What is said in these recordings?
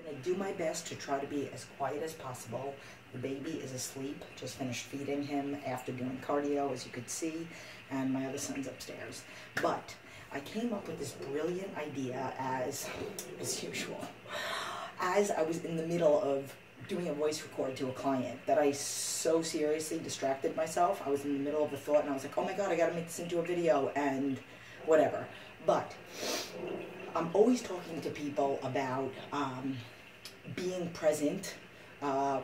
going to do my best to try to be as quiet as possible. The baby is asleep. Just finished feeding him after doing cardio, as you could see, and my other son's upstairs. But I came up with this brilliant idea as usual, as I was in the middle of doing a voice record to a client, that I so seriously distracted myself. I was in the middle of a thought and I was like, oh my God, I got to make this into a video and whatever. But I'm always talking to people about being present,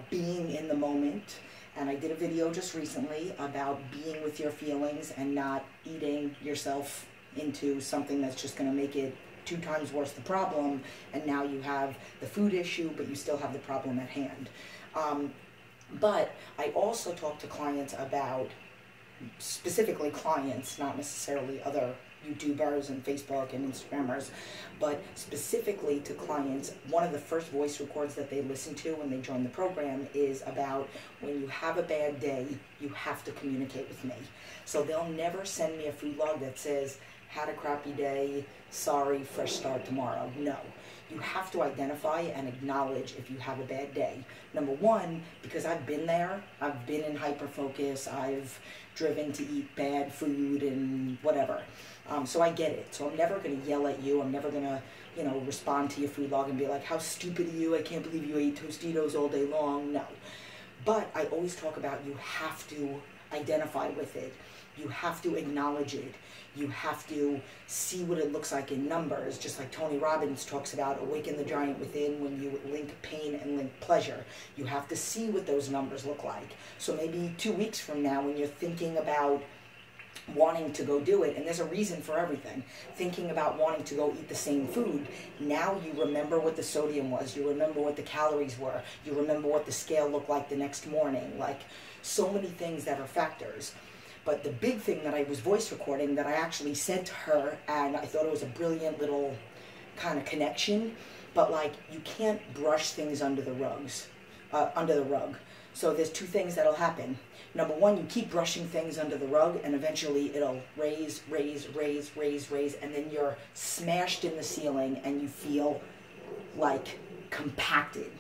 being in the moment. And I did a video just recently about being with your feelings and not eating yourself into something that's just going to make it 2 times worse the problem, and now you have the food issue, but you still have the problem at hand. But I also talk to clients about, specifically clients, not necessarily other YouTubers and Facebook and Instagrammers, but specifically to clients. One of the first voice records that they listen to when they join the program is about when you have a bad day, you have to communicate with me. So they'll never send me a food log that says, had a crappy day, sorry, fresh start tomorrow. No. You have to identify and acknowledge if you have a bad day. Number one, because I've been there. I've been in hyperfocus. I've driven to eat bad food and whatever. So I get it. So I'm never going to yell at you. I'm never going to, respond to your food log and be like, how stupid are you? I can't believe you ate Tostitos all day long. No. But I always talk about you have to identify with it. You have to acknowledge it. You have to see what it looks like in numbers, just like Tony Robbins talks about awaken the giant within when you link pain and link pleasure. You have to see what those numbers look like. So maybe 2 weeks from now when you're thinking about wanting to go do it, and there's a reason for everything, thinking about wanting to go eat the same food, now you remember what the sodium was, you remember what the calories were, you remember what the scale looked like the next morning, like so many things that are factors. But the big thing that I was voice recording that I actually said to her, and I thought it was a brilliant little kind of connection, but like you can't brush things under the rug. So there's 2 things that'll happen. Number one, you keep brushing things under the rug and eventually it'll raise, and then you're smashed in the ceiling and you feel like compacted.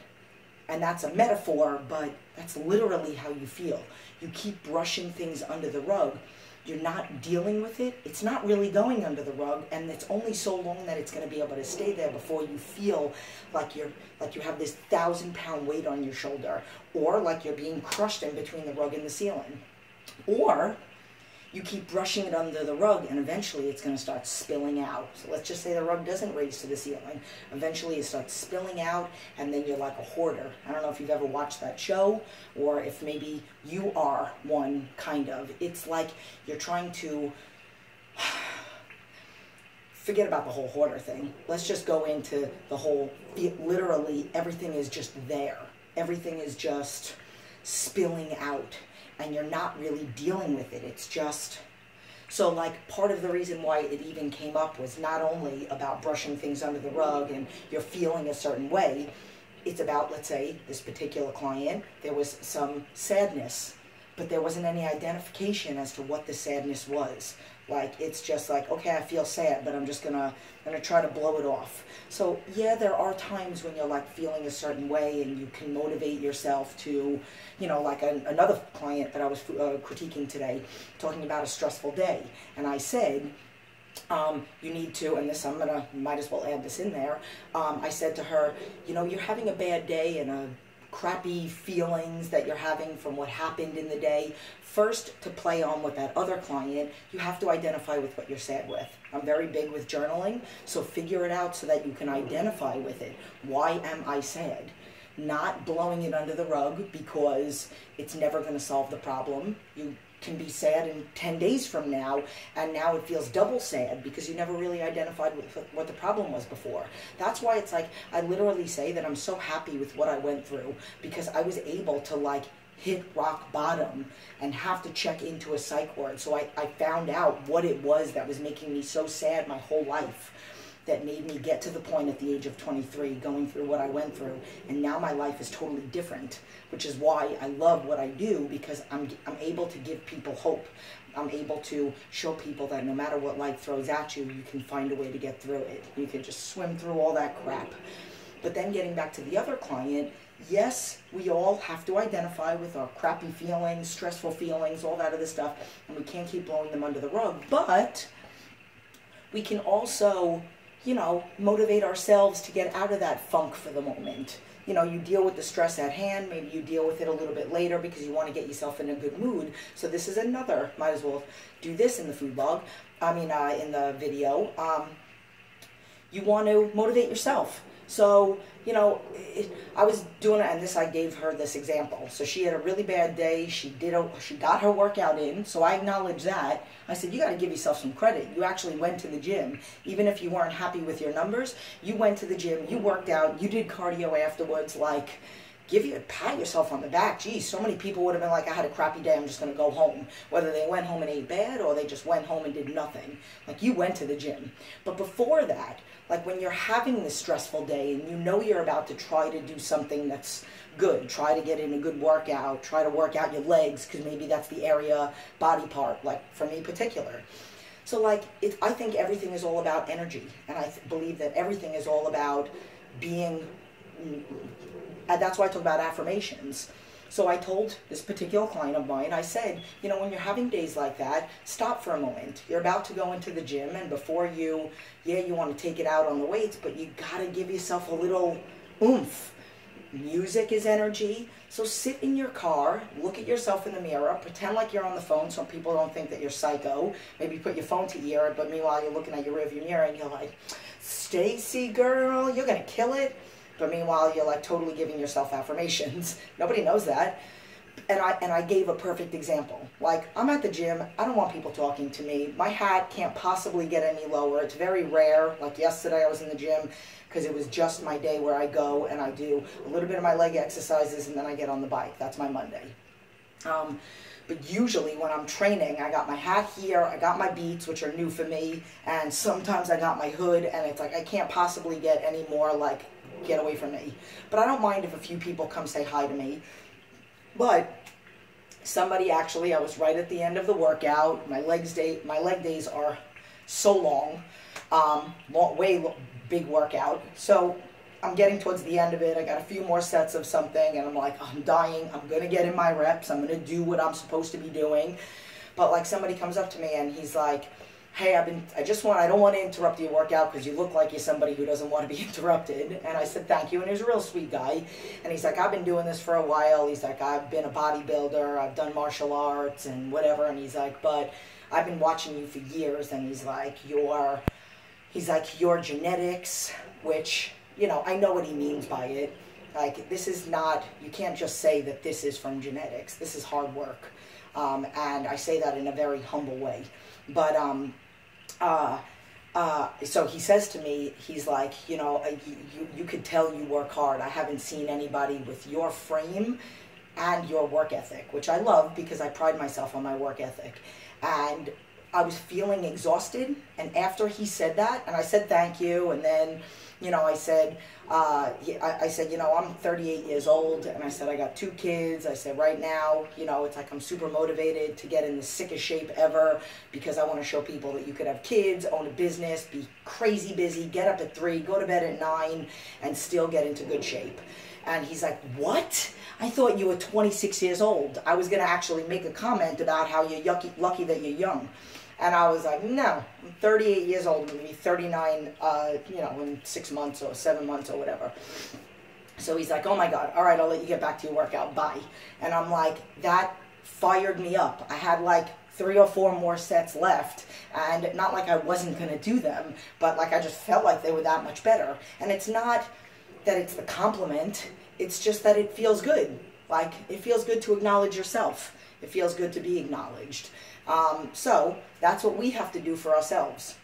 And that's a metaphor, but that's literally how you feel. You keep brushing things under the rug. You're not dealing with it. It's not really going under the rug, and it's only so long that it's going to be able to stay there before you feel like you have this 1,000-pound weight on your shoulder, or like you're being crushed in between the rug and the ceiling. Or you keep brushing it under the rug and eventually it's going to start spilling out. So let's just say the rug doesn't raise to the ceiling. Eventually it starts spilling out and then you're like a hoarder. I don't know if you've ever watched that show or if maybe you are one, kind of. It's like you're trying to... Forget about the whole hoarder thing. Let's just go into the whole... Literally everything is just there. Everything is just spilling out. And you're not really dealing with it. It's just... So, like, part of the reason why it even came up was not only about brushing things under the rug and you're feeling a certain way, it's about, let's say, this particular client, there was some sadness, but there wasn't any identification as to what the sadness was. Like, it's just like, okay, I feel sad, but I'm just gonna try to blow it off. So, yeah, there are times when you're, like, feeling a certain way and you can motivate yourself to, like another client that I was critiquing today, talking about a stressful day. And I said, you need to, and this might as well add this in there, I said to her, you're having a bad day and crappy feelings that you're having from what happened in the day. First, to play on with that other client, you have to identify with what you're sad with. I'm very big with journaling, so figure it out so that you can identify with it. Why am I sad? Not blowing it under the rug because it's never going to solve the problem. You can be sad in 10 days from now, and now it feels double sad because you never really identified with what the problem was before. That's why it's like, I literally say that I'm so happy with what I went through because I was able to, like, hit rock bottom and have to check into a psych ward. So I found out what it was that was making me so sad my whole life, that made me get to the point at the age of 23 going through what I went through, and now my life is totally different, which is why I love what I do, because I'm able to give people hope. I'm able to show people that no matter what life throws at you, you can find a way to get through it. You can just swim through all that crap. But then getting back to the other client, yes, we all have to identify with our crappy feelings, stressful feelings, all that other stuff, and we can't keep blowing them under the rug. But we can also, you know, motivate ourselves to get out of that funk for the moment. You know, you deal with the stress at hand, maybe you deal with it a little bit later because you want to get yourself in a good mood. So this is another, might as well do this in the food blog, in the video. You want to motivate yourself. So, you know, I was doing it, and I gave her this example. So she had a really bad day. She got her workout in. So I acknowledged that. I said, you got to give yourself some credit. You actually went to the gym, even if you weren't happy with your numbers. You went to the gym. You worked out. You did cardio afterwards. Like, pat yourself on the back. Geez, so many people would have been like, I had a crappy day, I'm just going to go home. Whether they went home and ate bad or they just went home and did nothing. Like, you went to the gym. But before that, like when you're having this stressful day and you know you're about to try to do something that's good, try to get in a good workout, try to work out your legs because maybe that's the area, body part, like for me particular. So like, I think everything is all about energy. And I believe that everything is all about being, that's why I talk about affirmations. So I told this particular client of mine, I said, you know, when you're having days like that, stop for a moment. You're about to go into the gym, and before you want to take it out on the weights, but you got to give yourself a little oomph. Music is energy. So sit in your car, look at yourself in the mirror, pretend like you're on the phone so people don't think that you're psycho. Maybe put your phone to your ear, but meanwhile you're looking at your rearview mirror and you're like, Stacy girl, you're going to kill it. But meanwhile, you're like totally giving yourself affirmations. Nobody knows that. And I gave a perfect example. Like, I'm at the gym. I don't want people talking to me. My hat can't possibly get any lower. It's very rare. Like yesterday, I was in the gym because it was just my day where I go and I do a little bit of my leg exercises and then I get on the bike. That's my Monday. But usually when I'm training, I got my hat here, I got my beats, which are new for me, and sometimes I got my hood, and it's like I can't possibly get any more, like, get away from me. But I don't mind if a few people come say hi to me. But somebody actually, I was right at the end of the workout. My leg days are so long, big workout. So I'm getting towards the end of it. I got a few more sets of something, and I'm like, I'm dying. I'm going to get in my reps. I'm going to do what I'm supposed to be doing. But like somebody comes up to me and he's like, hey, I don't want to interrupt your workout because you look like you're somebody who doesn't want to be interrupted. And I said, thank you. And he was a real sweet guy. And he's like, I've been doing this for a while. He's like, I've been a bodybuilder. I've done martial arts and whatever. And he's like, but I've been watching you for years. And he's like, your genetics, which, you know, I know what he means by it. Like, this is not, you can't just say that this is from genetics. This is hard work. And I say that in a very humble way. But, so he says to me, he's like, you know, you could tell you work hard. I haven't seen anybody with your frame and your work ethic, which I love because I pride myself on my work ethic. And I was feeling exhausted. And after he said that, and I said, thank you. And then, you know, I said, you know, I'm 38 years old, and I said, I got 2 kids. I said, right now, you know, it's like I'm super motivated to get in the sickest shape ever because I want to show people that you could have kids, own a business, be crazy busy, get up at 3, go to bed at 9, and still get into good shape. And he's like, what? I thought you were 26 years old. I was going to actually make a comment about how you're lucky that you're young. And I was like, no, I'm 38 years old. I'm going to be 39, you know, in 6 months or 7 months or whatever. So he's like, oh my God, all right, I'll let you get back to your workout. Bye. And I'm like, that fired me up. I had like 3 or 4 more sets left. And not like I wasn't going to do them, but like I just felt like they were that much better. And it's not that it's the compliment. It's just that it feels good. Like, it feels good to acknowledge yourself. It feels good to be acknowledged. So that's what we have to do for ourselves.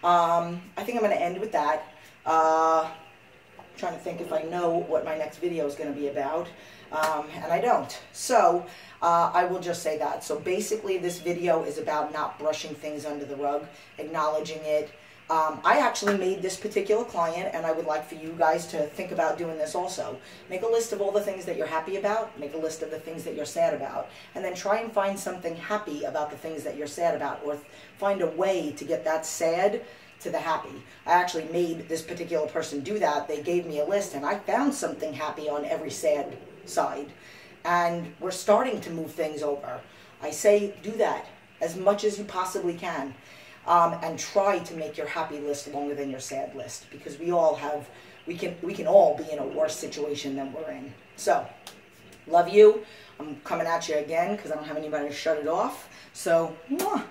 I think I'm going to end with that. Trying to think if I know what my next video is going to be about, and I don't. So I will just say that. So basically this video is about not brushing things under the rug, acknowledging it. I actually made this particular client, and I would like for you guys to think about doing this also. Make a list of all the things that you're happy about, make a list of the things that you're sad about, and then try and find something happy about the things that you're sad about, or find a way to get that sad to the happy. I actually made this particular person do that. They gave me a list, and I found something happy on every sad side. And we're starting to move things over. I say do that as much as you possibly can. And try to make your happy list longer than your sad list, because we can all be in a worse situation than we're in. So, love you. I'm coming at you again because I don't have anybody to shut it off. So, mwah.